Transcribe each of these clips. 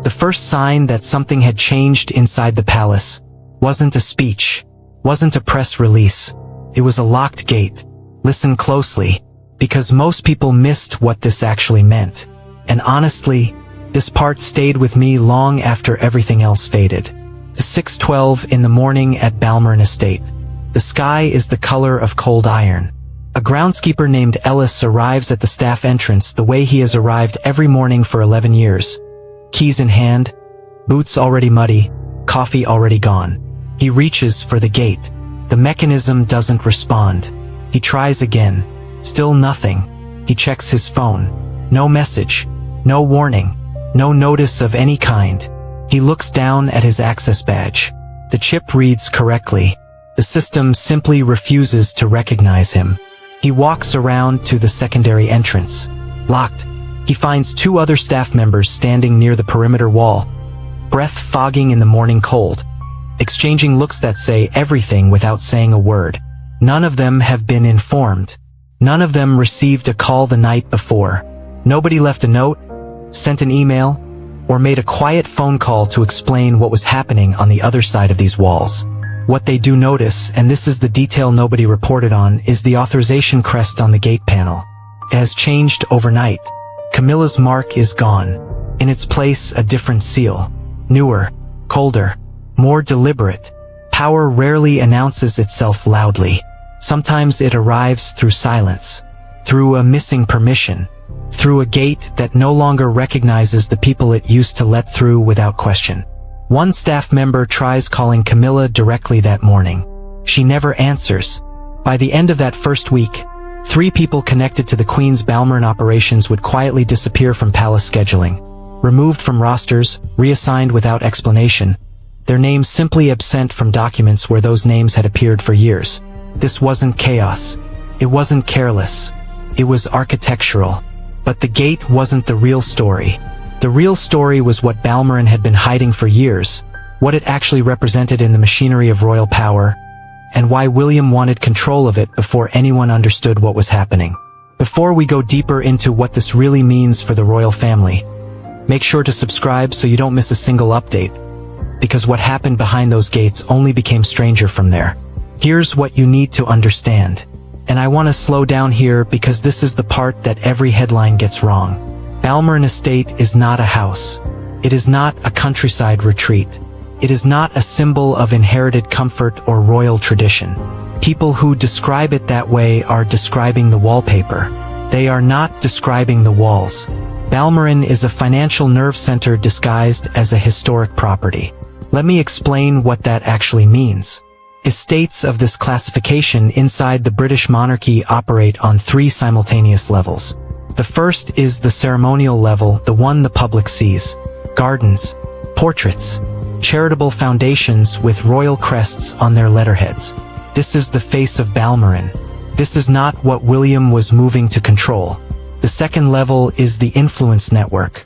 The first sign that something had changed inside the palace wasn't a speech, wasn't a press release. It was a locked gate. Listen closely, because most people missed what this actually meant. And honestly, this part stayed with me long after everything else faded. The 6:12 in the morning at Balmoral Estate. The sky is the color of cold iron. A groundskeeper named Ellis arrives at the staff entrance the way he has arrived every morning for 11 years. Keys in hand, boots already muddy, coffee already gone. He reaches for the gate. The mechanism doesn't respond. He tries again. Still nothing. He checks his phone. No message. No warning. No notice of any kind. He looks down at his access badge. The chip reads correctly. The system simply refuses to recognize him. He walks around to the secondary entrance. Locked. He finds two other staff members standing near the perimeter wall, breath fogging in the morning cold, exchanging looks that say everything without saying a word. None of them have been informed. None of them received a call the night before. Nobody left a note, sent an email, or made a quiet phone call to explain what was happening on the other side of these walls. What they do notice, and this is the detail nobody reported on, is the authorization crest on the gate panel. It has changed overnight. Camilla's mark is gone. In its place, a different seal. Newer, colder, more deliberate. Power rarely announces itself loudly. Sometimes it arrives through silence, through a missing permission, through a gate that no longer recognizes the people it used to let through without question. One staff member tries calling Camilla directly that morning. She never answers. By the end of that first week, 3 people connected to the Queen's Balmoral operations would quietly disappear from palace scheduling, removed from rosters, reassigned without explanation, their names simply absent from documents where those names had appeared for years. This wasn't chaos. It wasn't careless. It was architectural. But the gate wasn't the real story. The real story was what Balmoral had been hiding for years, what it actually represented in the machinery of royal power, and why William wanted control of it before anyone understood what was happening. Before we go deeper into what this really means for the royal family, make sure to subscribe so you don't miss a single update, because what happened behind those gates only became stranger from there. Here's what you need to understand. And I want to slow down here because this is the part that every headline gets wrong. Balmoral Estate is not a house. It is not a countryside retreat. It is not a symbol of inherited comfort or royal tradition. People who describe it that way are describing the wallpaper. They are not describing the walls. Balmoral is a financial nerve center disguised as a historic property. Let me explain what that actually means. Estates of this classification inside the British monarchy operate on 3 simultaneous levels. The first is the ceremonial level, the one the public sees. Gardens, portraits, charitable foundations with royal crests on their letterheads. This is the face of Balmoral. This is not what William was moving to control. The second level is the influence network.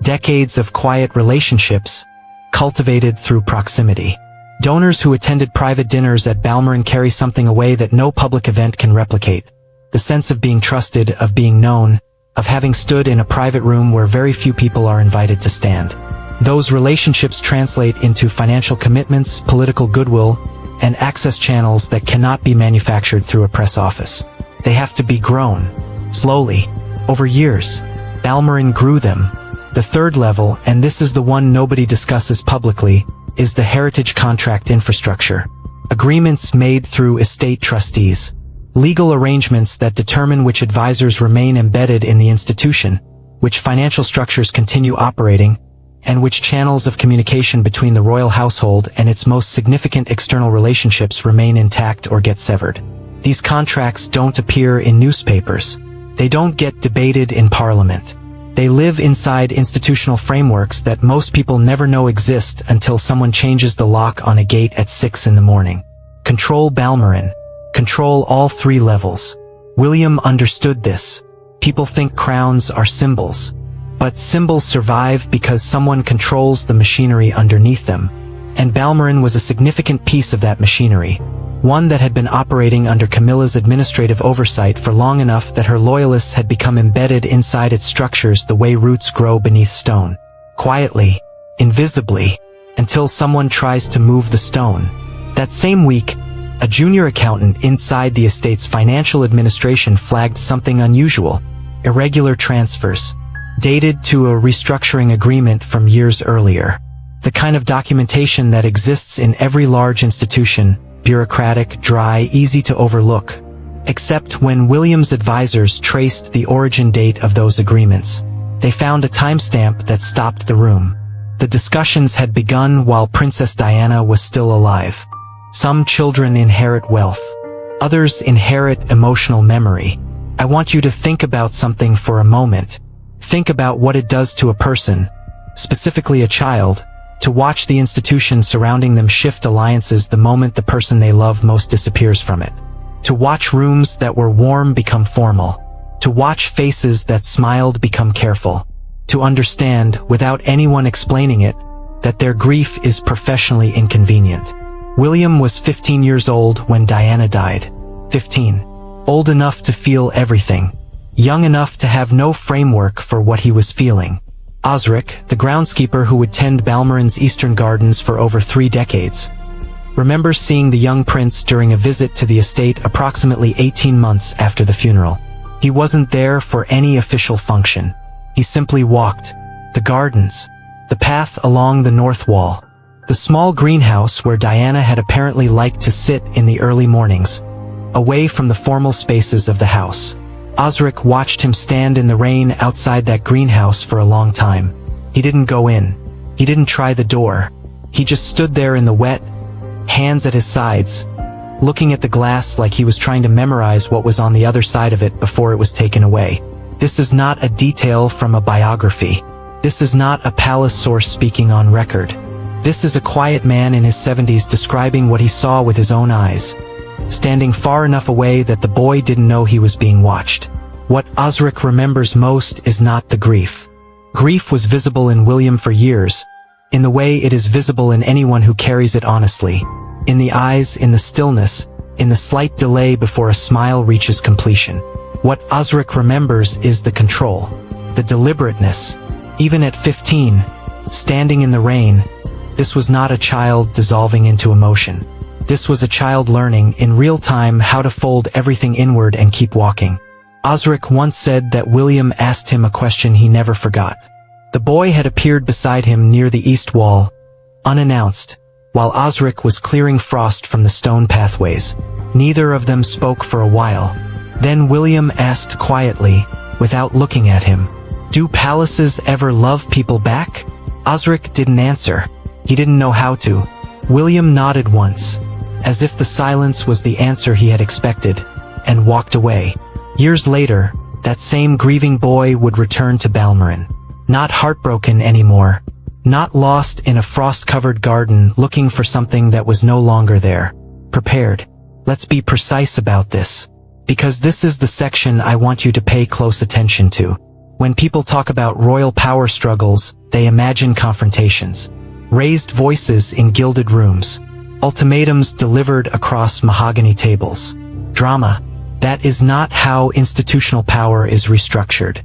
Decades of quiet relationships, cultivated through proximity. Donors who attended private dinners at Balmoral carry something away that no public event can replicate. The sense of being trusted, of being known, of having stood in a private room where very few people are invited to stand. Those relationships translate into financial commitments, political goodwill, and access channels that cannot be manufactured through a press office. They have to be grown, slowly, over years. Balmoral grew them. The third level, and this is the one nobody discusses publicly, is the heritage contract infrastructure. Agreements made through estate trustees. Legal arrangements that determine which advisors remain embedded in the institution, which financial structures continue operating, and which channels of communication between the royal household and its most significant external relationships remain intact or get severed. These contracts don't appear in newspapers. They don't get debated in Parliament. They live inside institutional frameworks that most people never know exist until someone changes the lock on a gate at 6 in the morning. Control Balmoral. Control all 3 levels. William understood this. People think crowns are symbols. But symbols survive because someone controls the machinery underneath them. And Balmoral was a significant piece of that machinery. One that had been operating under Camilla's administrative oversight for long enough that her loyalists had become embedded inside its structures the way roots grow beneath stone. Quietly, invisibly, until someone tries to move the stone. That same week, a junior accountant inside the estate's financial administration flagged something unusual: irregular transfers, dated to a restructuring agreement from years earlier. The kind of documentation that exists in every large institution, bureaucratic, dry, easy to overlook. Except when William's advisors traced the origin date of those agreements, they found a timestamp that stopped the room. The discussions had begun while Princess Diana was still alive. Some children inherit wealth. Others inherit emotional memory. I want you to think about something for a moment. Think about what it does to a person, specifically a child, to watch the institution surrounding them shift alliances the moment the person they love most disappears from it. To watch rooms that were warm become formal. To watch faces that smiled become careful. To understand, without anyone explaining it, that their grief is professionally inconvenient. William was 15 years old when Diana died. 15. Old enough to feel everything. Young enough to have no framework for what he was feeling. Osric, the groundskeeper who would tend Balmoran's eastern gardens for over 3 decades, remembers seeing the young prince during a visit to the estate approximately 18 months after the funeral. He wasn't there for any official function. He simply walked the gardens, the path along the north wall, the small greenhouse where Diana had apparently liked to sit in the early mornings, away from the formal spaces of the house. Osric watched him stand in the rain outside that greenhouse for a long time. He didn't go in. He didn't try the door. He just stood there in the wet, hands at his sides, looking at the glass like he was trying to memorize what was on the other side of it before it was taken away. This is not a detail from a biography. This is not a palace source speaking on record. This is a quiet man in his 70s describing what he saw with his own eyes, standing far enough away that the boy didn't know he was being watched. What Osric remembers most is not the grief. Grief was visible in William for years, in the way it is visible in anyone who carries it honestly. In the eyes, in the stillness, in the slight delay before a smile reaches completion. What Osric remembers is the control, the deliberateness. Even at 15, standing in the rain, this was not a child dissolving into emotion. This was a child learning, in real time, how to fold everything inward and keep walking. Osric once said that William asked him a question he never forgot. The boy had appeared beside him near the east wall, unannounced, while Osric was clearing frost from the stone pathways. Neither of them spoke for a while. Then William asked quietly, without looking at him, "Do palaces ever love people back?" Osric didn't answer. He didn't know how to. William nodded once, as if the silence was the answer he had expected, and walked away. Years later, that same grieving boy would return to Balmoran. Not heartbroken anymore. Not lost in a frost-covered garden looking for something that was no longer there. Prepared. Let's be precise about this, because this is the section I want you to pay close attention to. When people talk about royal power struggles, they imagine confrontations. Raised voices in gilded rooms. Ultimatums delivered across mahogany tables. Drama. That is not how institutional power is restructured.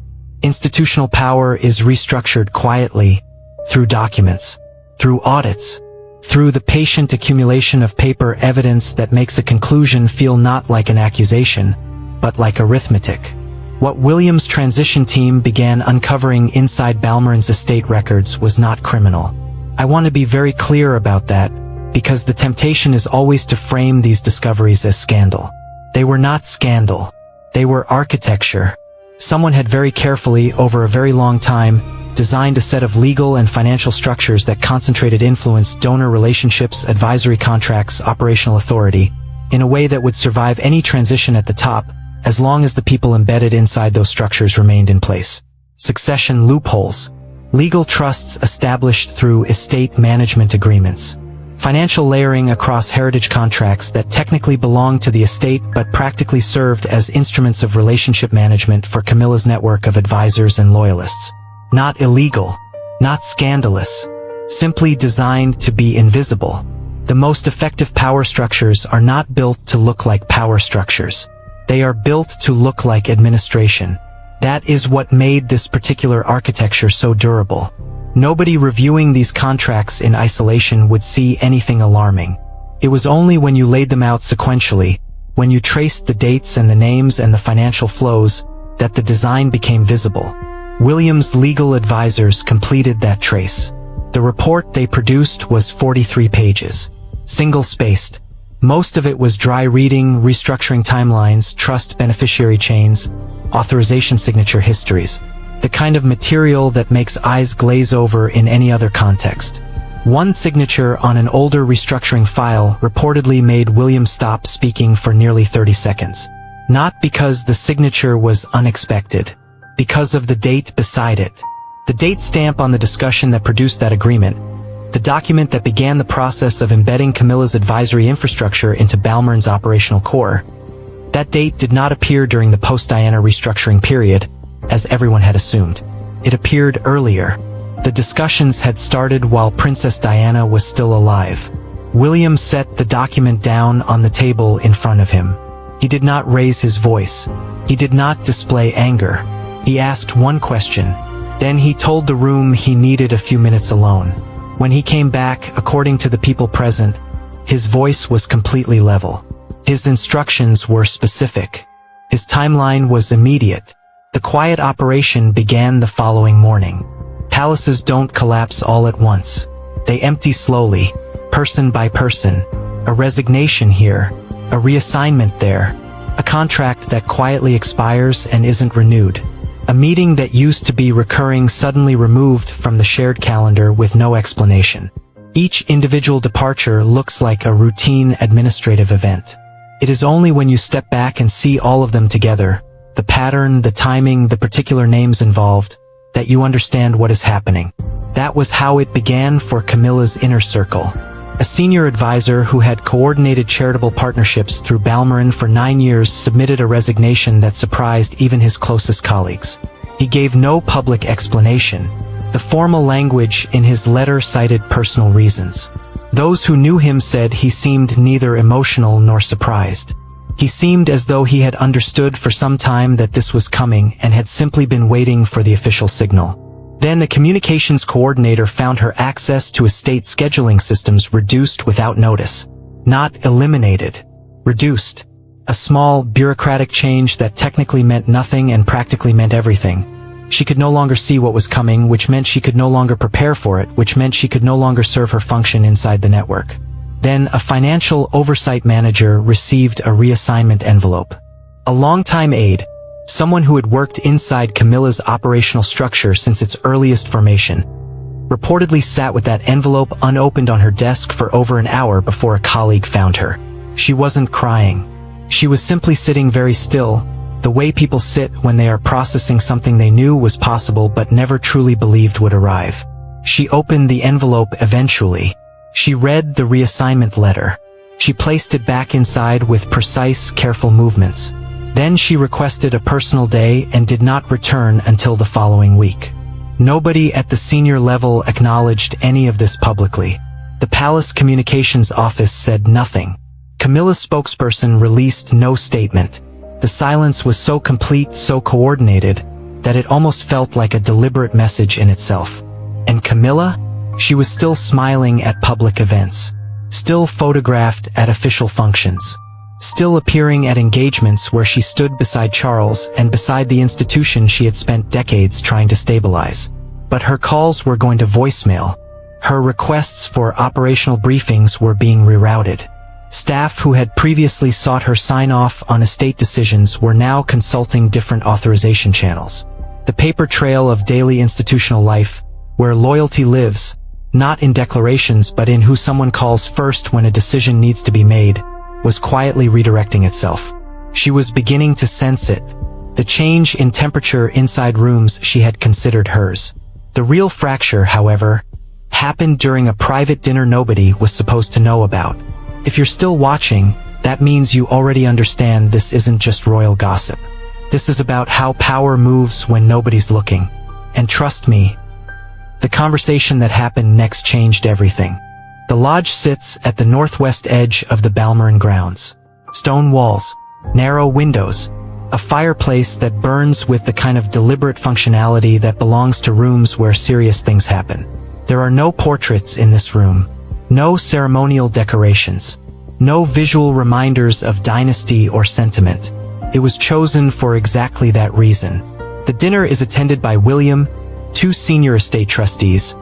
Institutional power is restructured quietly, through documents, through audits, through the patient accumulation of paper evidence that makes a conclusion feel not like an accusation, but like arithmetic. What William's transition team began uncovering inside Balmoran's estate records was not criminal. I want to be very clear about that, because the temptation is always to frame these discoveries as scandal. They were not scandal. They were architecture. Someone had very carefully, over a very long time, designed a set of legal and financial structures that concentrated influence, donor relationships, advisory contracts, operational authority, in a way that would survive any transition at the top, as long as the people embedded inside those structures remained in place. Succession loopholes. Legal trusts established through estate management agreements. Financial layering across heritage contracts that technically belonged to the estate but practically served as instruments of relationship management for Camilla's network of advisors and loyalists. Not illegal. Not scandalous. Simply designed to be invisible. The most effective power structures are not built to look like power structures. They are built to look like administration. That is what made this particular architecture so durable. Nobody reviewing these contracts in isolation would see anything alarming. It was only when you laid them out sequentially, when you traced the dates and the names and the financial flows, that the design became visible. Williams' legal advisors completed that trace. The report they produced was 43 pages. Single-spaced. Most of it was dry reading, restructuring timelines, trust beneficiary chains, authorization signature histories. The kind of material that makes eyes glaze over in any other context. One signature on an older restructuring file reportedly made Williams stop speaking for nearly 30 seconds. Not because the signature was unexpected, because of the date beside it. The date stamp on the discussion that produced that agreement, the document that began the process of embedding Camilla's advisory infrastructure into Balmorn's operational core. That date did not appear during the post-Diana restructuring period, as everyone had assumed. It appeared earlier. The discussions had started while Princess Diana was still alive. William set the document down on the table in front of him. He did not raise his voice. He did not display anger. He asked one question. Then he told the room he needed a few minutes alone. When he came back, according to the people present, his voice was completely level. His instructions were specific. His timeline was immediate. The quiet operation began the following morning. Palaces don't collapse all at once. They empty slowly, person by person. A resignation here, a reassignment there, a contract that quietly expires and isn't renewed. A meeting that used to be recurring suddenly removed from the shared calendar with no explanation. Each individual departure looks like a routine administrative event. It is only when you step back and see all of them together, the pattern, the timing, the particular names involved, that you understand what is happening. That was how it began for Camilla's inner circle. A senior advisor who had coordinated charitable partnerships through Balmoral for 9 years submitted a resignation that surprised even his closest colleagues. He gave no public explanation. The formal language in his letter cited personal reasons. Those who knew him said he seemed neither emotional nor surprised. He seemed as though he had understood for some time that this was coming and had simply been waiting for the official signal. Then a communications coordinator found her access to estate scheduling systems reduced without notice. Not eliminated. Reduced. A small, bureaucratic change that technically meant nothing and practically meant everything. She could no longer see what was coming, which meant she could no longer prepare for it, which meant she could no longer serve her function inside the network. Then a financial oversight manager received a reassignment envelope. A longtime aide, someone who had worked inside Camilla's operational structure since its earliest formation, reportedly sat with that envelope unopened on her desk for over an hour before a colleague found her. She wasn't crying. She was simply sitting very still, the way people sit when they are processing something they knew was possible but never truly believed would arrive. She opened the envelope eventually. She read the reassignment letter. She placed it back inside with precise, careful movements. Then she requested a personal day and did not return until the following week. Nobody at the senior level acknowledged any of this publicly. The palace communications office said nothing. Camilla's spokesperson released no statement. The silence was so complete, so coordinated, that it almost felt like a deliberate message in itself. And Camilla? She was still smiling at public events. Still photographed at official functions. Still appearing at engagements where she stood beside Charles and beside the institution she had spent decades trying to stabilize. But her calls were going to voicemail. Her requests for operational briefings were being rerouted. Staff who had previously sought her sign-off on estate decisions were now consulting different authorization channels. The paper trail of daily institutional life, where loyalty lives, not in declarations but in who someone calls first when a decision needs to be made, was quietly redirecting itself. She was beginning to sense it. The change in temperature inside rooms she had considered hers. The real fracture, however, happened during a private dinner nobody was supposed to know about. If you're still watching, that means you already understand this isn't just royal gossip. This is about how power moves when nobody's looking. And trust me, the conversation that happened next changed everything. The lodge sits at the northwest edge of the Balmoral grounds. Stone walls, narrow windows, A fireplace that burns with the kind of deliberate functionality that belongs to rooms where serious things happen. There are no portraits in this room. No ceremonial decorations. No visual reminders of dynasty or sentiment. It was chosen for exactly that reason. The dinner is attended by William, 2 senior estate trustees,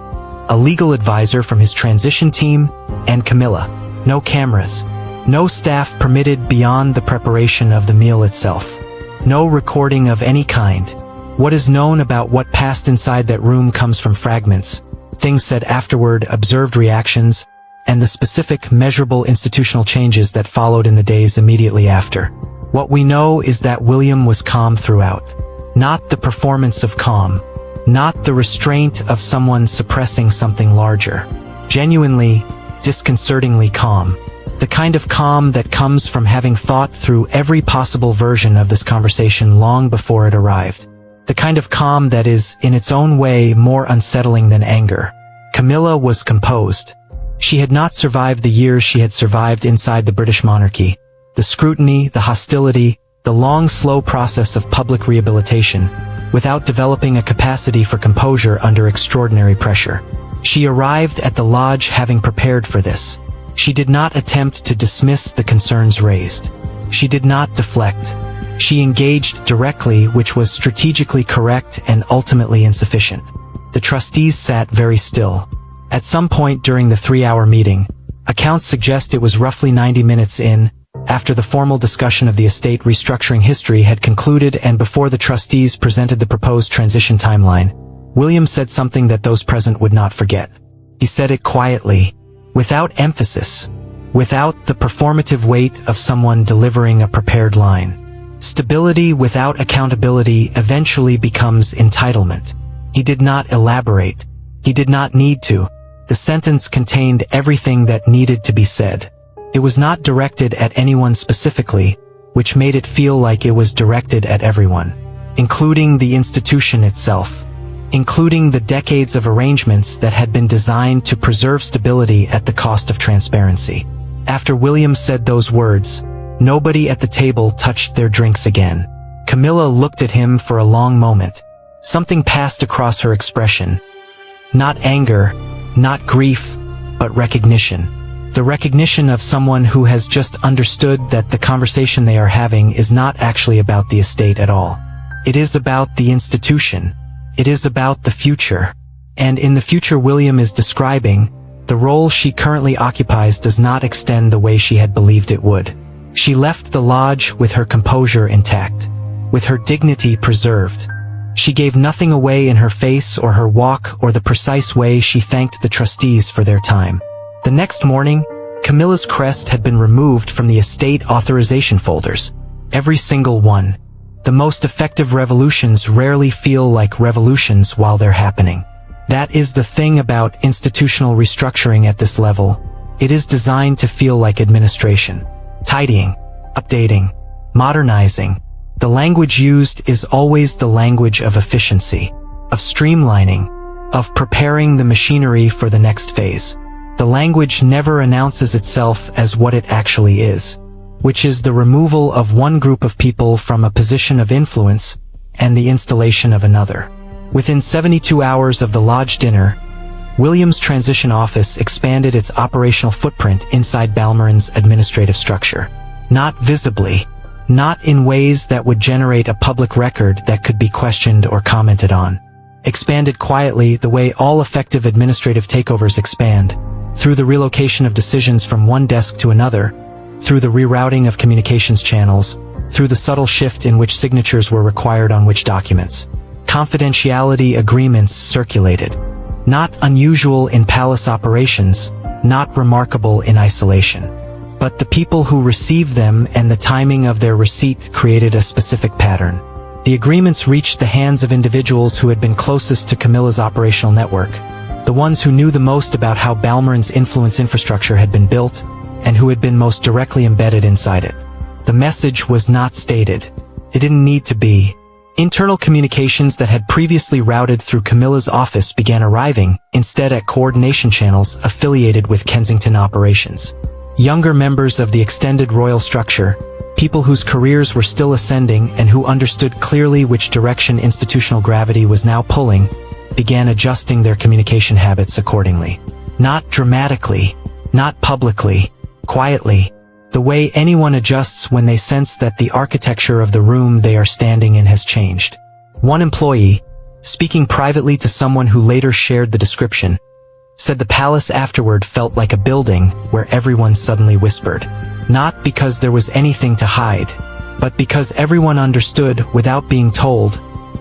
a legal advisor from his transition team, and Camilla. No cameras. No staff permitted beyond the preparation of the meal itself. No recording of any kind. What is known about what passed inside that room comes from fragments, things said afterward, observed reactions, and the specific measurable institutional changes that followed in the days immediately after. What we know is that William was calm throughout. Not the performance of calm. Not the restraint of someone suppressing something larger. Genuinely, disconcertingly calm. The kind of calm that comes from having thought through every possible version of this conversation long before it arrived. The kind of calm that is, in its own way, more unsettling than anger. Camilla was composed. She had not survived the years she had survived inside the British monarchy. The scrutiny, the hostility, the long, slow process of public rehabilitation, without developing a capacity for composure under extraordinary pressure. She arrived at the lodge having prepared for this. She did not attempt to dismiss the concerns raised. She did not deflect. She engaged directly, which was strategically correct and ultimately insufficient. The trustees sat very still. At some point during the 3-hour meeting, accounts suggest it was roughly 90 minutes in, after the formal discussion of the estate restructuring history had concluded and before the trustees presented the proposed transition timeline, William said something that those present would not forget. He said it quietly, without emphasis, without the performative weight of someone delivering a prepared line. Stability without accountability eventually becomes entitlement. He did not elaborate. He did not need to. The sentence contained everything that needed to be said. It was not directed at anyone specifically, which made it feel like it was directed at everyone, including the institution itself, including the decades of arrangements that had been designed to preserve stability at the cost of transparency. After William said those words, nobody at the table touched their drinks again. Camilla looked at him for a long moment. Something passed across her expression. Not anger, not grief, but recognition. The recognition of someone who has just understood that the conversation they are having is not actually about the estate at all. It is about the institution. It is about the future. And in the future William is describing, the role she currently occupies does not extend the way she had believed it would. She left the lodge with her composure intact, with her dignity preserved. She gave nothing away in her face or her walk or the precise way she thanked the trustees for their time. The next morning, Camilla's crest had been removed from the estate authorization folders. Every single one. The most effective revolutions rarely feel like revolutions while they're happening. That is the thing about institutional restructuring at this level. It is designed to feel like administration. Tidying, updating, modernizing. The language used is always the language of efficiency, of streamlining, of preparing the machinery for the next phase. The language never announces itself as what it actually is, which is the removal of one group of people from a position of influence and the installation of another. Within 72 hours of the lodge dinner, William's transition office expanded its operational footprint inside Balmoran's administrative structure. Not visibly, not in ways that would generate a public record that could be questioned or commented on. Expanded quietly the way all effective administrative takeovers expand, through the relocation of decisions from one desk to another, through the rerouting of communications channels, through the subtle shift in which signatures were required on which documents. Confidentiality agreements circulated. Not unusual in palace operations, not remarkable in isolation. But the people who received them and the timing of their receipt created a specific pattern. The agreements reached the hands of individuals who had been closest to Camilla's operational network, the ones who knew the most about how Balmoran's influence infrastructure had been built, and who had been most directly embedded inside it. The message was not stated. It didn't need to be. Internal communications that had previously routed through Camilla's office began arriving, instead at coordination channels affiliated with Kensington operations. Younger members of the extended royal structure, People whose careers were still ascending and who understood clearly which direction institutional gravity was now pulling, began adjusting their communication habits accordingly. Not dramatically, not publicly, quietly, the way anyone adjusts when they sense that the architecture of the room they are standing in has changed. One employee, speaking privately to someone who later shared the description, said the palace afterward felt like a building where everyone suddenly whispered. Not because there was anything to hide, but because everyone understood, without being told,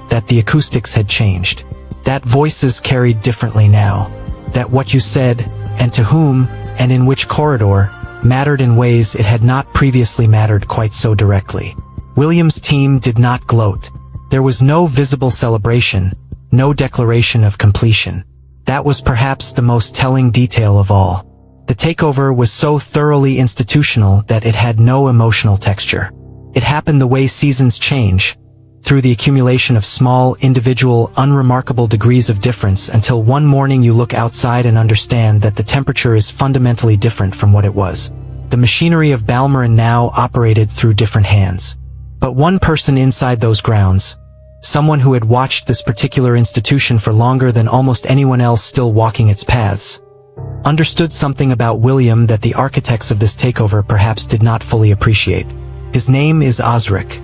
that the acoustics had changed. That voices carried differently now. That what you said, and to whom, and in which corridor, mattered in ways it had not previously mattered quite so directly. William's team did not gloat. There was no visible celebration, no declaration of completion. That was perhaps the most telling detail of all. The takeover was so thoroughly institutional that it had no emotional texture. It happened the way seasons change, through the accumulation of small, individual, unremarkable degrees of difference, until one morning you look outside and understand that the temperature is fundamentally different from what it was. The machinery of Balmoral now operated through different hands. But one person inside those grounds, someone who had watched this particular institution for longer than almost anyone else still walking its paths, understood something about William that the architects of this takeover perhaps did not fully appreciate. His name is Osric.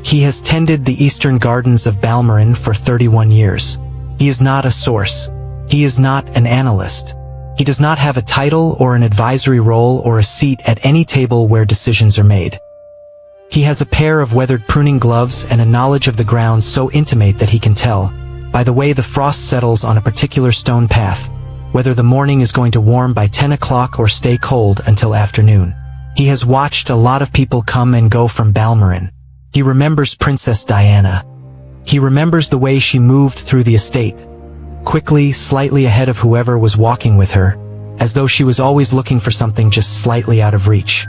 He has tended the eastern gardens of Balmoral for 31 years. He is not a source. He is not an analyst. He does not have a title or an advisory role or a seat at any table where decisions are made. He has a pair of weathered pruning gloves and a knowledge of the ground so intimate that he can tell, by the way the frost settles on a particular stone path, whether the morning is going to warm by 10 o'clock or stay cold until afternoon. He has watched a lot of people come and go from Balmoral. He remembers Princess Diana. He remembers the way she moved through the estate, quickly, slightly ahead of whoever was walking with her, as though she was always looking for something just slightly out of reach.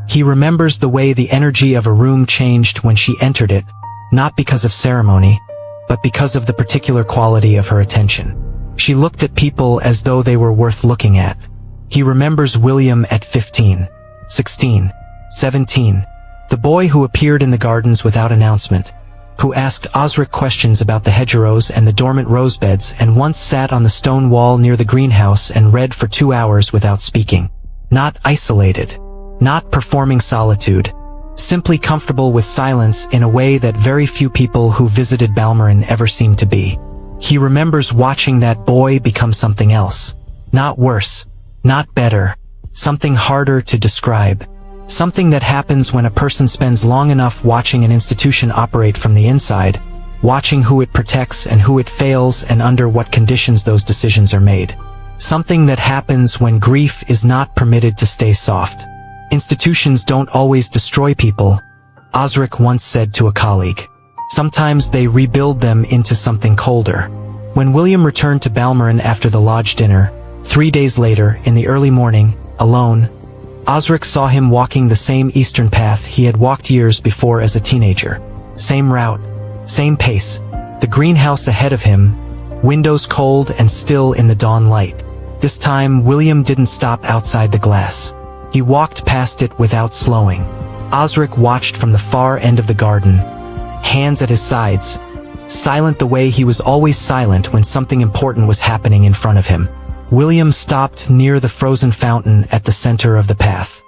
He remembers the way the energy of a room changed when she entered it, not because of ceremony, but because of the particular quality of her attention. She looked at people as though they were worth looking at. He remembers William at 15, 16, 17, the boy who appeared in the gardens without announcement, who asked Osric questions about the hedgerows and the dormant rosebeds, and once sat on the stone wall near the greenhouse and read for 2 hours without speaking. Not isolated, not performing solitude, simply comfortable with silence in a way that very few people who visited Balmoral ever seemed to be. He remembers watching that boy become something else. Not worse, not better, something harder to describe. Something that happens when a person spends long enough watching an institution operate from the inside, watching who it protects and who it fails and under what conditions those decisions are made. Something that happens when grief is not permitted to stay soft. Institutions don't always destroy people, Osric once said to a colleague. Sometimes they rebuild them into something colder. When William returned to Balmoral after the lodge dinner, 3 days later, in the early morning, alone, Osric saw him walking the same eastern path he had walked years before as a teenager. Same route, same pace, the greenhouse ahead of him, windows cold and still in the dawn light. This time, William didn't stop outside the glass. He walked past it without slowing. Osric watched from the far end of the garden, hands at his sides, silent the way he was always silent when something important was happening in front of him. William stopped near the frozen fountain at the center of the path.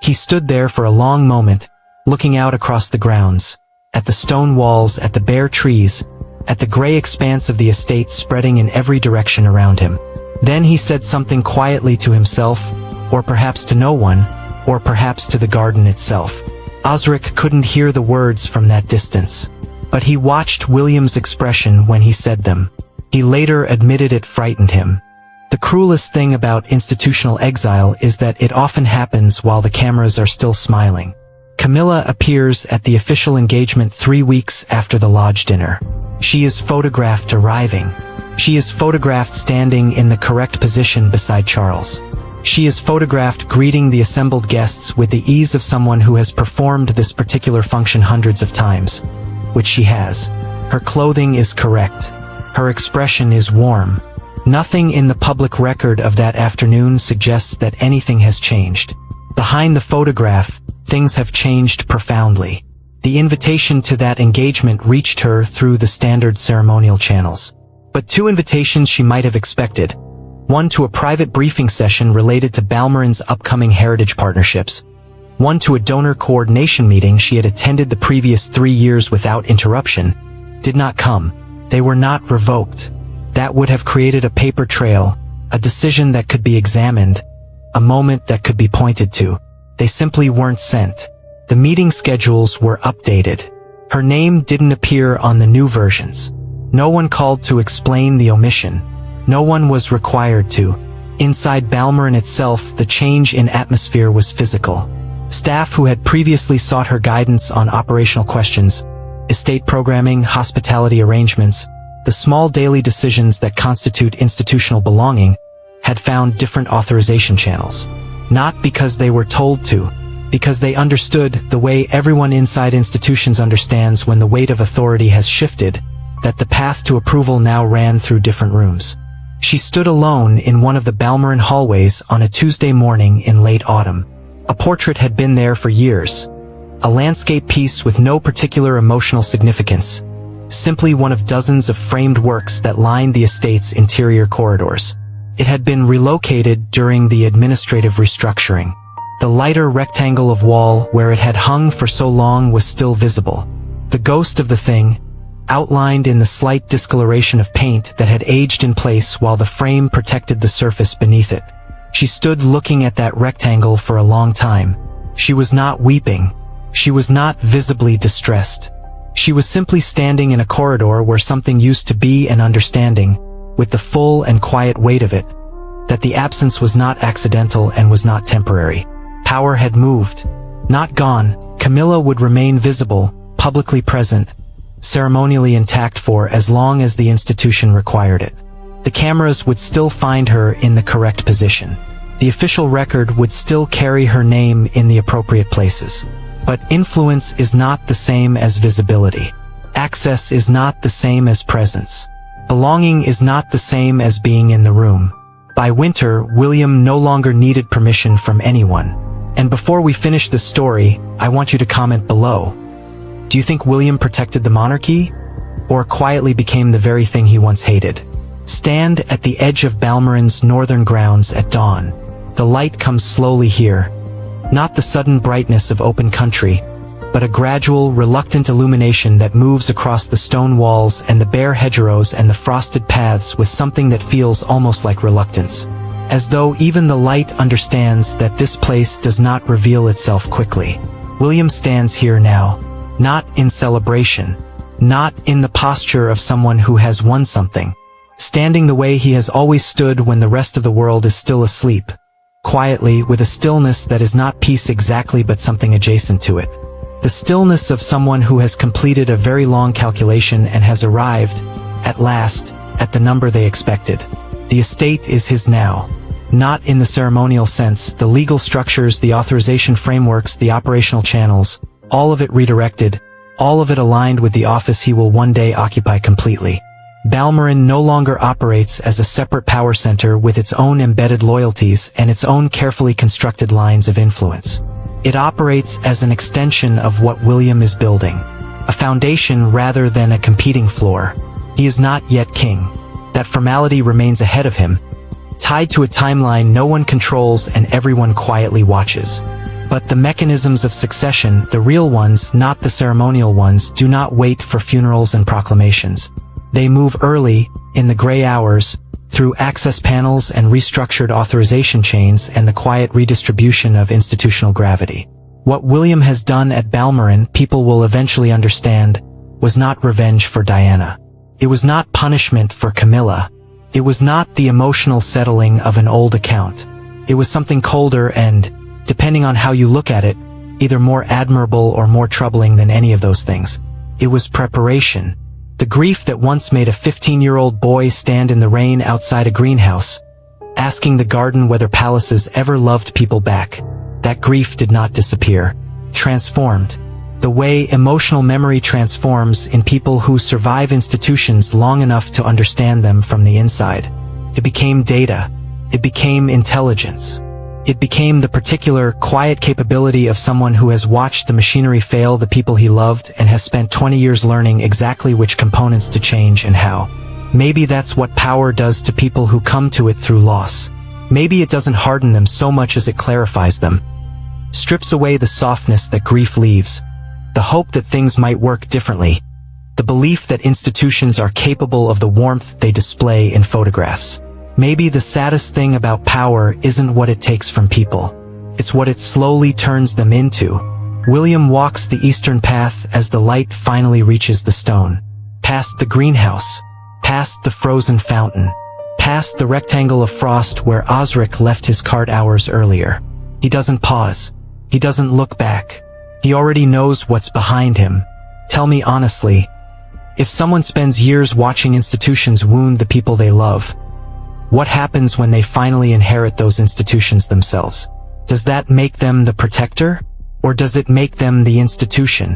He stood there for a long moment, looking out across the grounds, at the stone walls, at the bare trees, at the gray expanse of the estate spreading in every direction around him. Then he said something quietly to himself, or perhaps to no one, or perhaps to the garden itself. Osric couldn't hear the words from that distance, but he watched William's expression when he said them. He later admitted it frightened him. The cruelest thing about institutional exile is that it often happens while the cameras are still smiling. Camilla appears at the official engagement 3 weeks after the lodge dinner. She is photographed arriving. She is photographed standing in the correct position beside Charles. She is photographed greeting the assembled guests with the ease of someone who has performed this particular function hundreds of times, which she has. Her clothing is correct. Her expression is warm. Nothing in the public record of that afternoon suggests that anything has changed. Behind the photograph, things have changed profoundly. The invitation to that engagement reached her through the standard ceremonial channels. But two invitations she might have expected. One to a private briefing session related to Balmoran's upcoming heritage partnerships. One to a donor coordination meeting she had attended the previous 3 years without interruption, did not come. They were not revoked. That would have created a paper trail, a decision that could be examined, a moment that could be pointed to. They simply weren't sent. The meeting schedules were updated. Her name didn't appear on the new versions. No one called to explain the omission. No one was required to. Inside Balmoran itself, the change in atmosphere was physical. Staff who had previously sought her guidance on operational questions, estate programming, hospitality arrangements, the small daily decisions that constitute institutional belonging, had found different authorization channels. Not because they were told to, because they understood, the way everyone inside institutions understands when the weight of authority has shifted, that the path to approval now ran through different rooms. She stood alone in one of the Balmoran hallways on a Tuesday morning in late autumn. A portrait had been there for years. A landscape piece with no particular emotional significance. Simply one of dozens of framed works that lined the estate's interior corridors. It had been relocated during the administrative restructuring. The lighter rectangle of wall where it had hung for so long was still visible. The ghost of the thing, outlined in the slight discoloration of paint that had aged in place while the frame protected the surface beneath it. She stood looking at that rectangle for a long time. She was not weeping. She was not visibly distressed. She was simply standing in a corridor where something used to be, and understanding, with the full and quiet weight of it, that the absence was not accidental and was not temporary. Power had moved. Not gone. Camilla would remain visible, publicly present, ceremonially intact for as long as the institution required it. The cameras would still find her in the correct position. The official record would still carry her name in the appropriate places. But influence is not the same as visibility. Access is not the same as presence. Belonging is not the same as being in the room. By winter, William no longer needed permission from anyone. And before we finish this story, I want you to comment below. Do you think William protected the monarchy? Or quietly became the very thing he once hated? Stand at the edge of Balmoran's northern grounds at dawn. The light comes slowly here. Not the sudden brightness of open country, but a gradual, reluctant illumination that moves across the stone walls and the bare hedgerows and the frosted paths with something that feels almost like reluctance. As though even the light understands that this place does not reveal itself quickly. William stands here now, not in celebration, not in the posture of someone who has won something. Standing the way he has always stood when the rest of the world is still asleep. Quietly, with a stillness that is not peace exactly but something adjacent to it. The stillness of someone who has completed a very long calculation and has arrived, at last, at the number they expected. The estate is his now. Not in the ceremonial sense, the legal structures, the authorization frameworks, the operational channels, all of it redirected, all of it aligned with the office he will one day occupy completely. Balmoran no longer operates as a separate power center with its own embedded loyalties and its own carefully constructed lines of influence. It operates as an extension of what William is building. A foundation rather than a competing floor. He is not yet king. That formality remains ahead of him, tied to a timeline no one controls and everyone quietly watches. But the mechanisms of succession, the real ones, not the ceremonial ones, do not wait for funerals and proclamations. They move early, in the gray hours, through access panels and restructured authorization chains and the quiet redistribution of institutional gravity. What William has done at Balmoran, people will eventually understand, was not revenge for Diana. It was not punishment for Camilla. It was not the emotional settling of an old account. It was something colder and, depending on how you look at it, either more admirable or more troubling than any of those things. It was preparation. The grief that once made a 15-year-old boy stand in the rain outside a greenhouse, asking the garden whether palaces ever loved people back. That grief did not disappear. Transformed. The way emotional memory transforms in people who survive institutions long enough to understand them from the inside. It became data. It became intelligence. It became the particular, quiet capability of someone who has watched the machinery fail the people he loved and has spent 20 years learning exactly which components to change and how. Maybe that's what power does to people who come to it through loss. Maybe it doesn't harden them so much as it clarifies them. Strips away the softness that grief leaves, the hope that things might work differently, the belief that institutions are capable of the warmth they display in photographs. Maybe the saddest thing about power isn't what it takes from people. It's what it slowly turns them into. William walks the eastern path as the light finally reaches the stone. Past the greenhouse, past the frozen fountain, past the rectangle of frost where Osric left his cart hours earlier. He doesn't pause. He doesn't look back. He already knows what's behind him. Tell me honestly, if someone spends years watching institutions wound the people they love, what happens when they finally inherit those institutions themselves? Does that make them the protector? Or does it make them the institution?